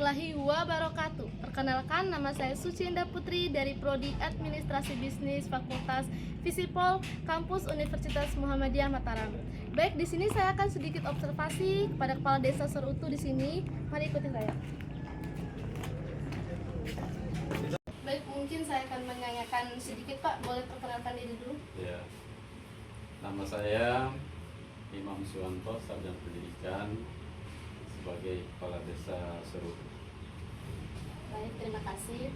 warahmatullahi wabarakatuh. Perkenalkan, nama saya Suci Indah Putri dari Prodi Administrasi Bisnis Fakultas Visipol Kampus Universitas Muhammadiyah Mataram. Baik, di sini saya akan sedikit observasi kepada Kepala Desa Serutu di sini. Mari ikuti saya. Baik, mungkin saya akan menanyakan sedikit, Pak. Boleh perkenalkan diri dulu? Ya, nama saya Imam Suwanto, Sarjana Pendidikan sebagai Kepala Desa Serutu. Baik, terima kasih.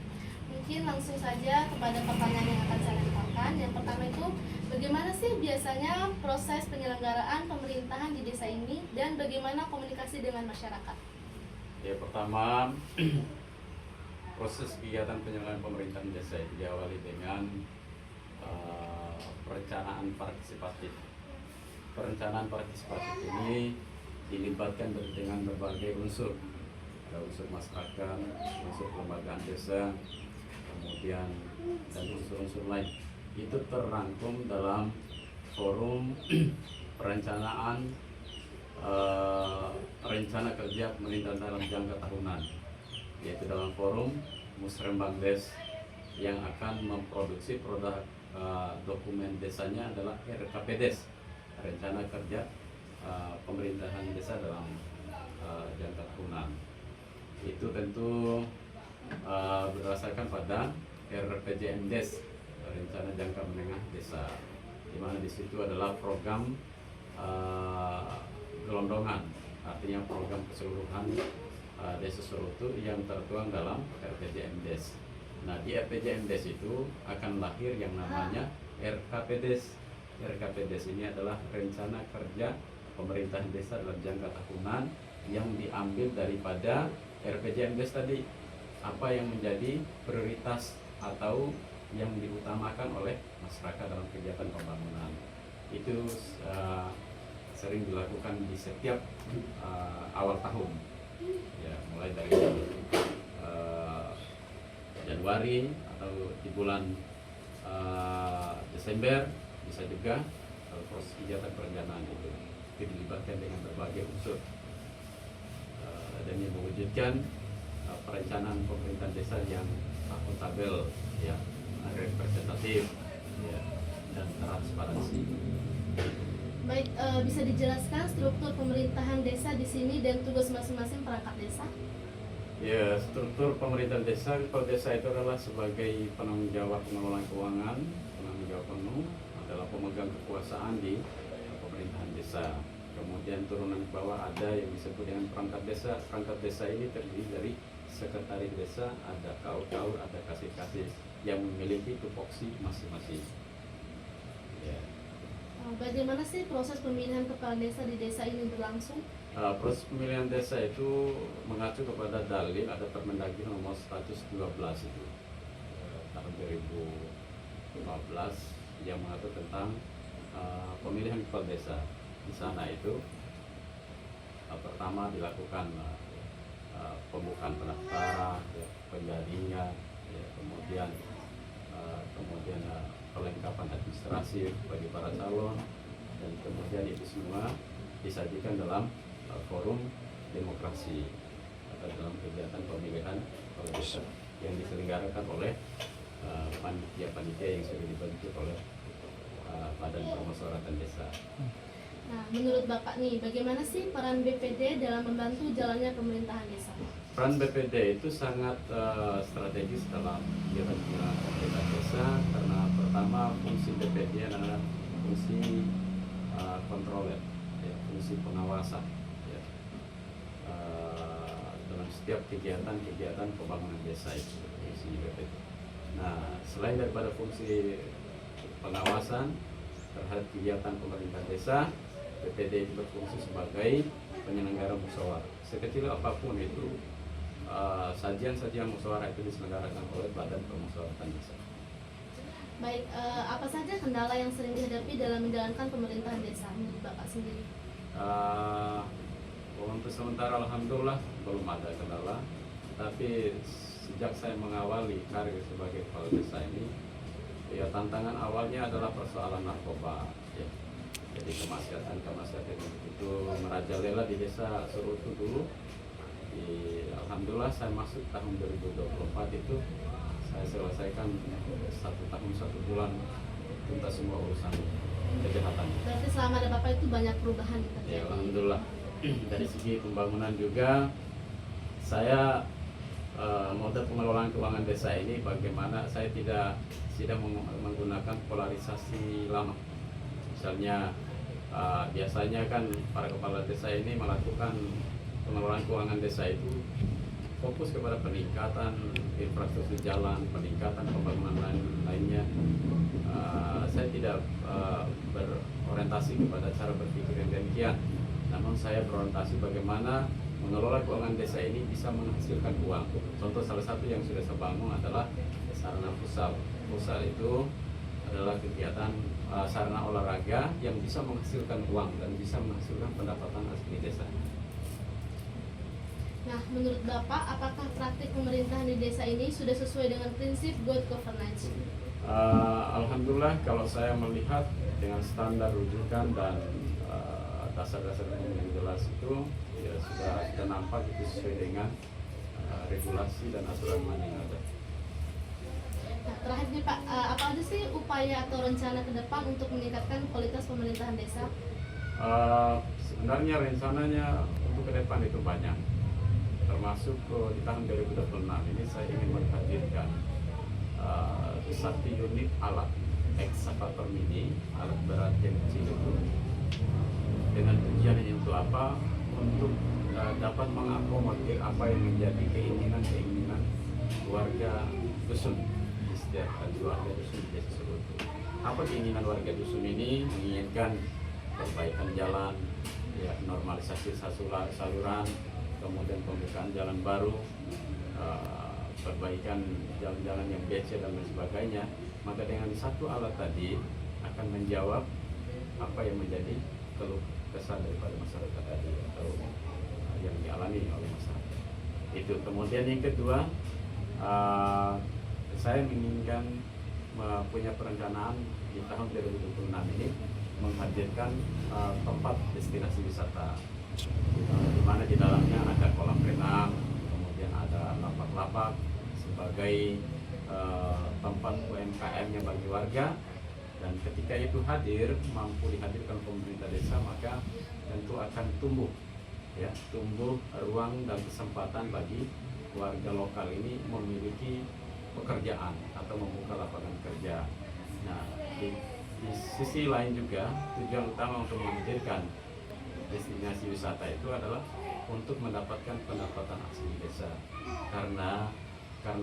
Mungkin langsung saja kepada pertanyaan yang akan saya lemparkan. Yang pertama itu, bagaimana sih biasanya proses penyelenggaraan pemerintahan di desa ini dan bagaimana komunikasi dengan masyarakat? Ya, pertama proses kegiatan penyelenggaraan pemerintahan desa itu diawali dengan perencanaan partisipatif. Perencanaan partisipatif ini dilibatkan dengan berbagai unsur. Ada unsur masyarakat, unsur kelembagaan desa, kemudian dan unsur-unsur lain. Itu terrangkum dalam forum perencanaan rencana kerja pemerintahan dalam jangka tahunan, yaitu dalam forum Musrembang Des yang akan memproduksi produk dokumen desanya adalah RKPDes, rencana kerja pemerintahan desa dalam jangka tahunan. Itu tentu berdasarkan pada RPJMDes, rencana jangka menengah desa, di mana di situ adalah program gelondongan, artinya program keseluruhan Desa Serutu yang tertuang dalam RPJMDes. Nah, di RPJMDes itu akan lahir yang namanya RKPDes. RKPDes ini adalah rencana kerja pemerintahan desa dalam jangka tahunan yang diambil daripada RPJMDes tadi. Apa yang menjadi prioritas atau yang diutamakan oleh masyarakat dalam kegiatan pembangunan. Itu sering dilakukan di setiap awal tahun. Ya, mulai dari Januari atau di bulan Desember, bisa juga proses kegiatan perencanaan itu dilibatkan dengan berbagai unsur dan yang mewujudkan perencanaan pemerintahan desa yang akuntabel, ya, representatif, ya, dan transparansi. Baik, bisa dijelaskan struktur pemerintahan desa di sini dan tugas masing-masing perangkat desa? Ya, struktur pemerintahan desa, kepala desa itu adalah sebagai penanggung jawab pengelolaan keuangan, penanggung jawab penuh adalah pemegang kekuasaan di pemerintahan desa. Kemudian turunan ke bawah ada yang disebut dengan perangkat desa. Perangkat desa ini terdiri dari sekretaris desa, ada kaur-kaur, ada kasih-kasih yang memiliki tupoksi masing-masing. Ya. Bagaimana sih proses pemilihan kepala desa di desa ini berlangsung? Proses pemilihan desa itu mengacu kepada dalil ada Permendagri nomor 112 itu tahun 2015 yang mengatur tentang pemilihan kepala desa. Di sana itu pertama dilakukan pembukaan pendaftaran, ya, penjaringan, ya, kemudian perlengkapan administrasi bagi para calon, dan kemudian itu semua disajikan dalam forum demokrasi atau dalam kegiatan pemilihan kepala desa yang diselenggarakan oleh panitia-panitia yang sudah dibentuk oleh Badan Permusyawaratan Desa. Nah, menurut Bapak nih, bagaimana sih peran BPD dalam membantu jalannya pemerintahan desa? Peran BPD itu sangat strategis dalam kegiatan pemerintahan desa karena pertama fungsi BPD adalah fungsi kontroler, ya, fungsi pengawasan, ya, dalam setiap kegiatan pembangunan desa itu fungsi BPD. Nah, selain daripada fungsi pengawasan terhadap kegiatan pemerintah desa, BPD itu berfungsi sebagai penyelenggara musyawarah. Sekecil apapun itu, sajian-sajian musyawarah itu diselenggarakan oleh Badan Permusyawaratan Desa. Baik, apa saja kendala yang sering dihadapi dalam menjalankan pemerintahan desa menurut Bapak sendiri? Untuk sementara alhamdulillah belum ada kendala, tapi sejak saya mengawali karir sebagai kepala desa ini, ya tantangan awalnya adalah persoalan narkoba, ya. Jadi kemaksiatan itu merajalela di desa Serutu dulu, Alhamdulillah saya masuk tahun 2024 itu saya selesaikan 1 tahun 1 bulan tuntas semua urusan kejahatan. Berarti selama ada Bapak itu banyak perubahan Ya, terjadi. alhamdulillah. Dari segi pembangunan juga saya model pengelolaan keuangan desa ini bagaimana saya tidak menggunakan polarisasi lama. Misalnya biasanya kan para kepala desa ini melakukan pengelolaan keuangan desa itu fokus kepada peningkatan infrastruktur jalan, peningkatan pembangunan lainnya. Saya tidak berorientasi kepada cara berpikir yang demikian. Namun saya berorientasi bagaimana mengelola keuangan desa ini bisa menghasilkan uang. Contoh salah satu yang sudah saya bangun adalah sarana futsal. Futsal itu adalah kegiatan sarana olahraga yang bisa menghasilkan uang dan bisa menghasilkan pendapatan asli desa. Nah, menurut Bapak, apakah praktik pemerintahan di desa ini sudah sesuai dengan prinsip good governance? Alhamdulillah, kalau saya melihat dengan standar rujukan dan dasar-dasar hukum yang jelas itu ya sudah nampak itu sesuai dengan regulasi dan aturan yang ada. Nah, terakhir nih Pak, apa aja sih upaya atau rencana ke depan untuk meningkatkan kualitas pemerintahan desa? Sebenarnya rencananya untuk ke depan itu banyak, termasuk di tahun 2026 ini saya ingin menghadirkan 1 unit alat ekskavator mini, alat berat yang kecil itu, dengan tujuannya untuk apa? Untuk dapat mengakomodir apa yang menjadi keinginan warga dusun di setiap warga dusun di desa Serutu. Apa keinginan warga dusun ini? Menginginkan perbaikan jalan, ya, normalisasi saluran, kemudian pembukaan jalan baru, perbaikan jalan-jalan yang becek dan lain sebagainya. Maka dengan 1 alat tadi akan menjawab apa yang menjadi keluh kesah daripada masyarakat tadi atau yang dialami oleh masyarakat. Itu. Kemudian yang kedua, saya menginginkan punya perencanaan di tahun 2026 ini menghadirkan tempat destinasi wisata, di mana di dalamnya ada kolam renang, kemudian ada lapak-lapak sebagai tempat UMKM-nya bagi warga. Dan ketika itu hadir, mampu dihadirkan pemerintah desa, maka tentu akan tumbuh ruang dan kesempatan bagi warga lokal ini memiliki pekerjaan atau membuka lapangan kerja. Nah, di sisi lain juga tujuan utama untuk menghadirkan destinasi wisata itu adalah untuk mendapatkan pendapatan asli desa. Karena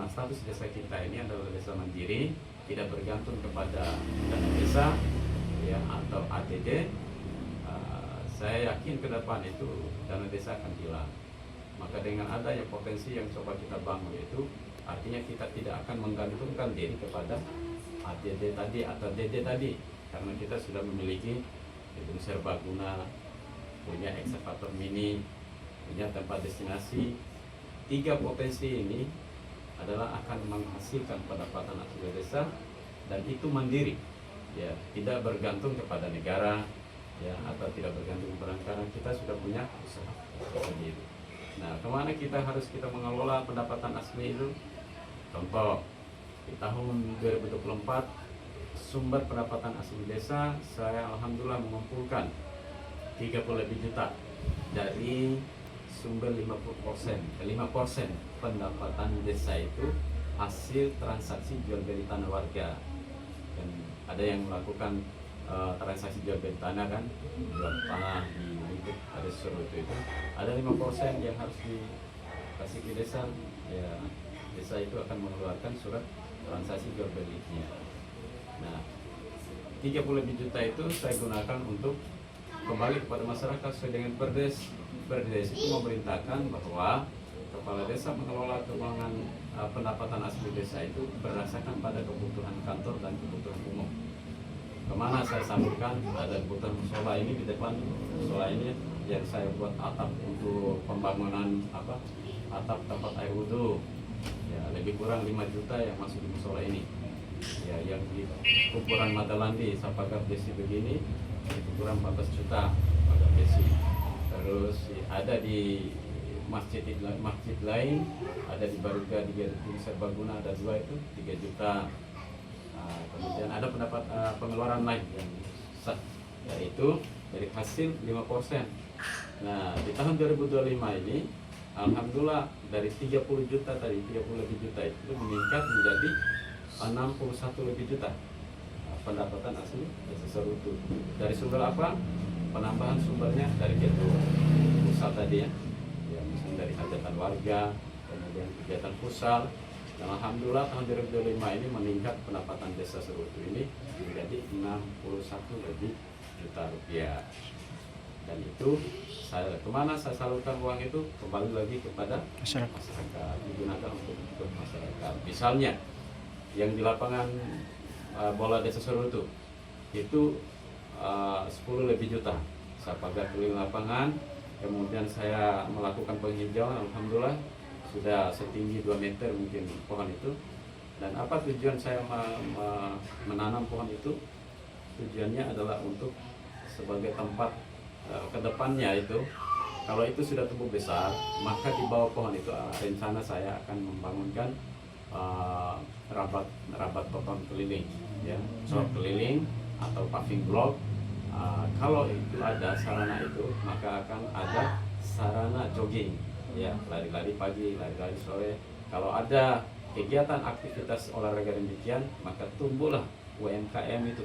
status desa kita ini adalah desa mandiri, tidak bergantung kepada dana desa ya atau ADD. Saya yakin ke depan itu dana desa akan hilang. Maka dengan adanya potensi yang coba kita bangun itu, artinya kita tidak akan menggantungkan diri kepada ADD tadi atau DD tadi, karena kita sudah memiliki gedung serbaguna, punya ekskavator mini, punya tempat destinasi. 3 potensi ini adalah akan menghasilkan pendapatan asli desa, dan itu mandiri, ya, tidak bergantung kepada negara, ya, atau tidak bergantung kepada negara. Kita sudah punya usaha sendiri. Nah, kemana kita mengelola pendapatan asli itu? Contoh, di tahun 2024 sumber pendapatan asli desa saya alhamdulillah mengumpulkan 30 lebih juta dari sumber 5% pendapatan desa itu hasil transaksi jual beli tanah warga. Dan ada yang melakukan transaksi jual beli tanah kan, jual tanah di lingkup ada Serutu itu ada 5% yang harus dikasih ke desa, ya desa itu akan mengeluarkan surat transaksi jual belinya. Nah, 30 lebih juta itu saya gunakan untuk kembali kepada masyarakat sesuai dengan Perdes. Perdes itu memerintahkan bahwa kepala desa mengelola keuangan pendapatan asli desa itu berdasarkan pada kebutuhan kantor dan kebutuhan umum. Kemana saya salurkan? Ada kebutuhan musola ini di depan, musola ini yang saya buat atap untuk pembangunan atap tempat air wudhu. Ya, lebih kurang 5 juta yang masuk di musola ini. Ya, yang di ukuran Madalandi Sapagat Desi begini lebih kurang 14 juta Sapagat Desi. Terus ada di masjid lain ada di Baruga di Serbaguna ada 2 itu 3 juta. Kemudian ada pengeluaran lain yang sah, yaitu dari hasil 5%. Nah di tahun 2025 ini alhamdulillah dari 30 juta tadi 30 lebih juta itu meningkat menjadi 61 lebih juta pendapatan asli desa Serutu. Dari sumber apa? Penambahan sumbernya dari pusat tadi ya misalnya dari hajatan warga, kemudian kegiatan pusat. Dan alhamdulillah tahun 2025 ini meningkat pendapatan desa Serutu ini menjadi 61 lebih juta rupiah. Dan itu kemana saya salurkan uang itu kembali lagi kepada masyarakat, digunakan untuk masyarakat. Misalnya yang di lapangan bola desa Serutu itu 10 lebih juta saya pagar keliling lapangan, kemudian saya melakukan penghijauan, alhamdulillah sudah setinggi 2 meter mungkin pohon itu. Dan apa tujuan saya menanam pohon itu? Tujuannya adalah untuk sebagai tempat kedepannya itu kalau itu sudah tumbuh besar, maka di bawah pohon itu rencana saya akan membangunkan rabat beton keliling, ya, blok keliling atau paving block. Kalau itu ada sarana itu, maka akan ada sarana jogging, ya, lari-lari pagi, lari-lari sore. Kalau ada kegiatan aktivitas olahraga demikian, maka tumbuhlah UMKM itu,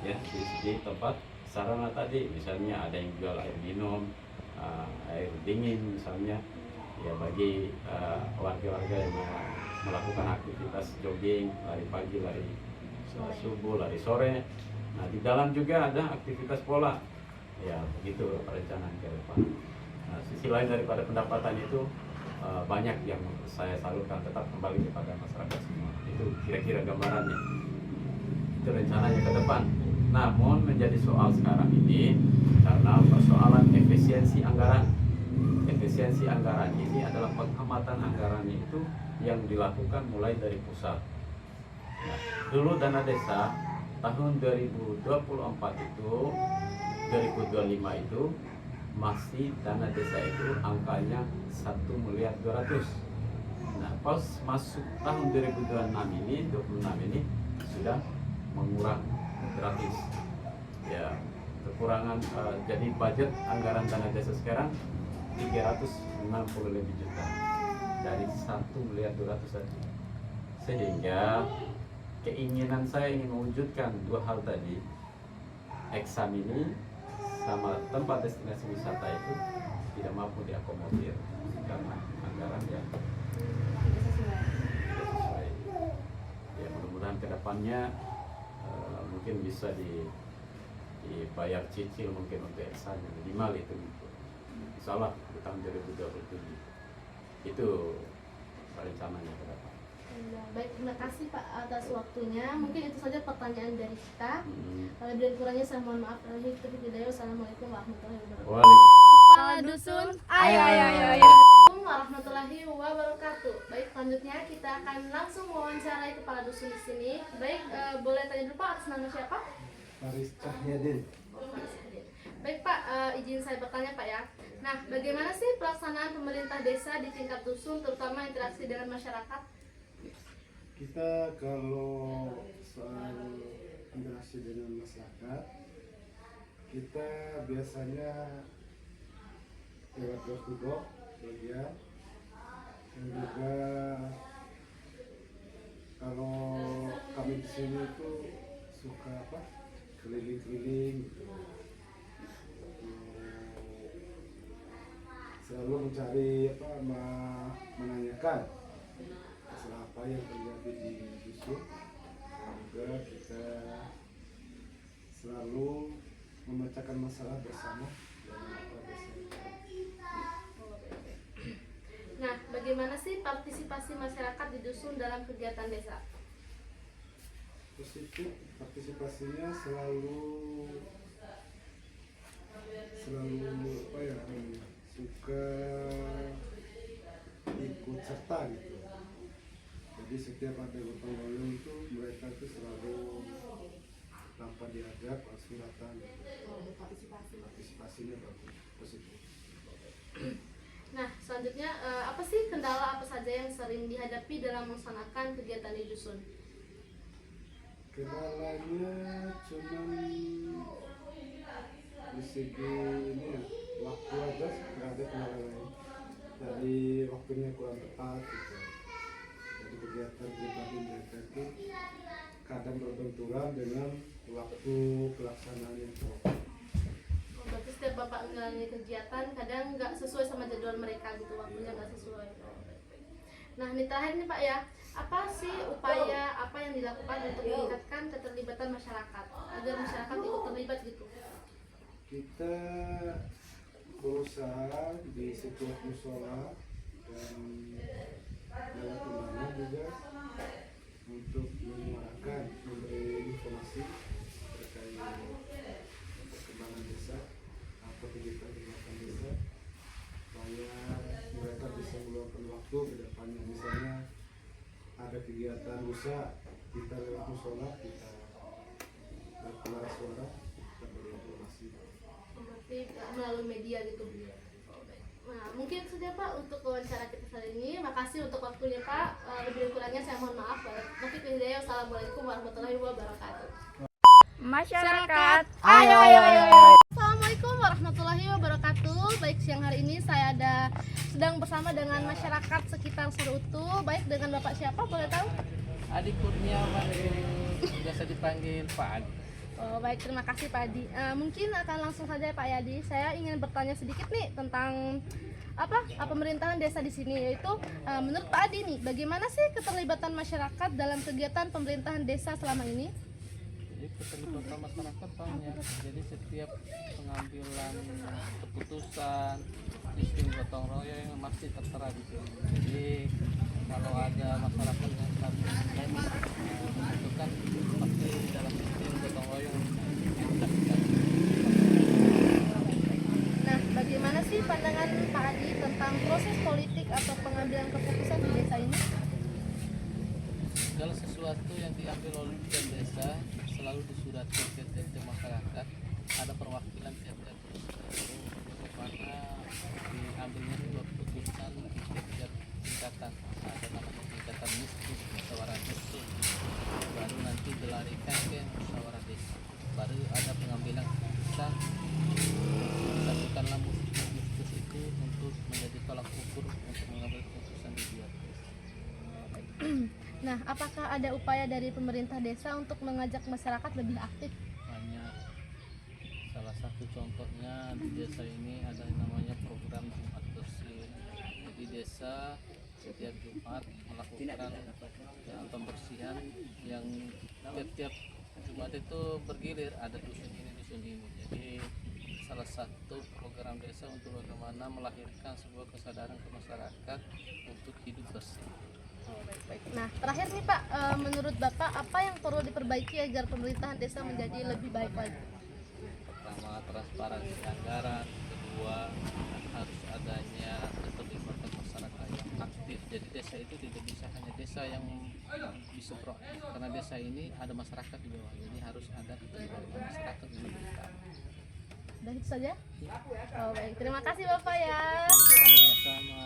ya, di tempat sarana tadi. Misalnya ada yang jual air minum, air dingin misalnya, ya, bagi warga-warga yang melakukan aktivitas jogging, lari pagi, lari subuh, lari sore. Nah di dalam juga ada aktivitas pola, ya begitu perencanaan ke depan. Nah, sisi lain daripada pendapatan itu banyak yang saya salurkan tetap kembali kepada masyarakat semua. Itu kira-kira gambarannya. Itu rencananya ke depan. Namun menjadi soal sekarang ini karena persoalan efisiensi anggaran. Efisiensi anggaran ini adalah pengamatan anggarannya itu yang dilakukan mulai dari pusat. Nah, dulu dana desa tahun 2024 itu 2025 itu masih dana desa itu angkanya 1.200.000.000. Nah pas masuk tahun 2026 ini sudah mengurang gratis, ya, kekurangan. Jadi budget anggaran dana desa sekarang 360 lebih juta dari 1.200.000.000 tadi. Sehingga keinginan saya ingin mewujudkan 2 hal tadi, eksam ini sama tempat destinasi wisata itu tidak mampu diakomodir karena anggaran yang tidak sesuai. Ya mudah-mudahan kedepannya mungkin bisa dibayar cicil mungkin untuk eksam minimal itu insyaallah di tahun 2027 itu rencananya ke depan. Baik, terima kasih Pak atas waktunya. Mungkin itu saja pertanyaan dari kita. Kalau dan kurangnya saya mohon maaf. Assalamualaikum warahmatullahi wabarakatuh. Kepala Dusun, ayo. Assalamualaikum warahmatullahi wabarakatuh. Baik, selanjutnya kita akan langsung mewawancarai Kepala Dusun di sini. Baik, boleh tanya dulu Pak, atas nama siapa? Faris Cahyadin. Baik Pak, izin saya bertanya Pak ya. Nah, bagaimana sih pelaksanaan pemerintah desa di tingkat dusun, terutama interaksi dengan masyarakat? Kita kalau soal interaksi dengan masyarakat, kita biasanya lewat door to door, bagian, dan juga kalau kami di sini itu suka keliling-keliling, selalu mencari menanyakan masalah apa yang terjadi di dusun. Juga kita selalu memecahkan masalah bersama dengan apa desa. Nah, bagaimana sih partisipasi masyarakat di dusun dalam kegiatan desa? Positif, partisipasinya selalu suka ikut serta gitu. Jadi setiap ada gotong royong itu mereka itu selalu tanpa diajak suratan. Partisipasinya bagus, positif. Nah, selanjutnya apa sih kendala apa saja yang sering dihadapi dalam melaksanakan kegiatan di dusun? Kendalanya cuman di segi ini ya, waktu aja sih, nggak ada kendala lain. Jadi waktunya kurang tepat gitu. Jadi kegiatan mereka itu kadang berbenturan dengan waktu pelaksanaannya. Oh, berarti setiap bapak menjalani kegiatan kadang nggak sesuai sama jadwal mereka gitu, waktunya nggak sesuai. Oh, baik-baik. Nah, ini terakhir nih Pak ya, apa sih upaya apa yang dilakukan untuk meningkatkan keterlibatan masyarakat agar masyarakat ikut terlibat gitu? Kita berusaha di setiap musola dan dalam undangan juga untuk menyuarakan, memberi informasi terkait perkembangan desa, apa kegiatan-kegiatan desa, supaya mereka bisa meluangkan waktu ke depannya. Misalnya ada kegiatan lusa, kita lewat musola, kita berpengaruh suara, kita beri informasi. Berarti melalui media gitu. Oh, baik. Nah, mungkin saja Pak untuk wawancara kita kali ini. Makasih untuk waktunya Pak. Lebih dan kurangnya saya mohon maaf. Wassalamualaikum warahmatullahi wabarakatuh. Masyarakat, Ayo. Assalamualaikum warahmatullahi wabarakatuh. Baik, siang hari ini saya sedang bersama dengan masyarakat sekitar Serutu. Baik, dengan Bapak siapa boleh tahu? Adi Kurniawan, biasa dipanggil Pak Adi. Oh, baik, terima kasih Pak Adi. Mungkin akan langsung saja Pak Yadi. Saya ingin bertanya sedikit nih tentang pemerintahan desa di sini, yaitu menurut Pak Adi nih, bagaimana sih keterlibatan masyarakat dalam kegiatan pemerintahan desa selama ini? Jadi keterlibatan masyarakat banyak. Jadi setiap pengambilan keputusan, sistem gotong royong masih tertera di sini. Jadi kalau ada masyarakat yang membutuhkan pasti dalam sistem gotong royong dilakukan. Nah, bagaimana sih pandangan Pak Adi tentang proses politik atau pengambilan keputusan di desa ini? Segala sesuatu yang diambil oleh desa selalu disuratkan ke tiap masyarakat, ada perwakilan tiap-tiap desa, karena diambilnya sebuah keputusan di tiap tingkatan, ada namanya tingkatan mistis, musyawarah desa, baru nanti dilarikan ke musyawarah desa, baru ada pengambilan keputusan. Satukanlah mistis itu untuk menjadi tolak ukur untuk mengambil keputusan di tiap desa. Nah, apakah ada upaya dari pemerintah desa untuk mengajak masyarakat lebih aktif? Banyak. Salah satu contohnya di desa ini ada yang namanya program Jumat Bersih. Jadi desa setiap Jumat melakukan pembersihan yang tiap-tiap Jumat itu bergilir, ada dusun ini. Jadi salah satu program desa untuk bagaimana melahirkan sebuah kesadaran ke masyarakat untuk hidup bersih. Oh, baik. Nah, terakhir nih Pak, menurut Bapak apa yang perlu diperbaiki agar pemerintahan desa menjadi lebih baik lagi? Pertama, transparansi anggaran. Kedua, harus adanya keterlibatan masyarakat yang aktif. Jadi desa itu tidak bisa hanya desa yang bisa proaktif, karena desa ini ada masyarakat di bawah. Jadi harus ada keterlibatan masyarakat yang lebih utama. Udah itu saja? Oh, baik. Terima kasih Bapak ya. Sama-sama.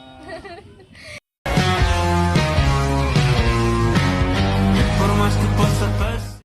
Por más que possa passar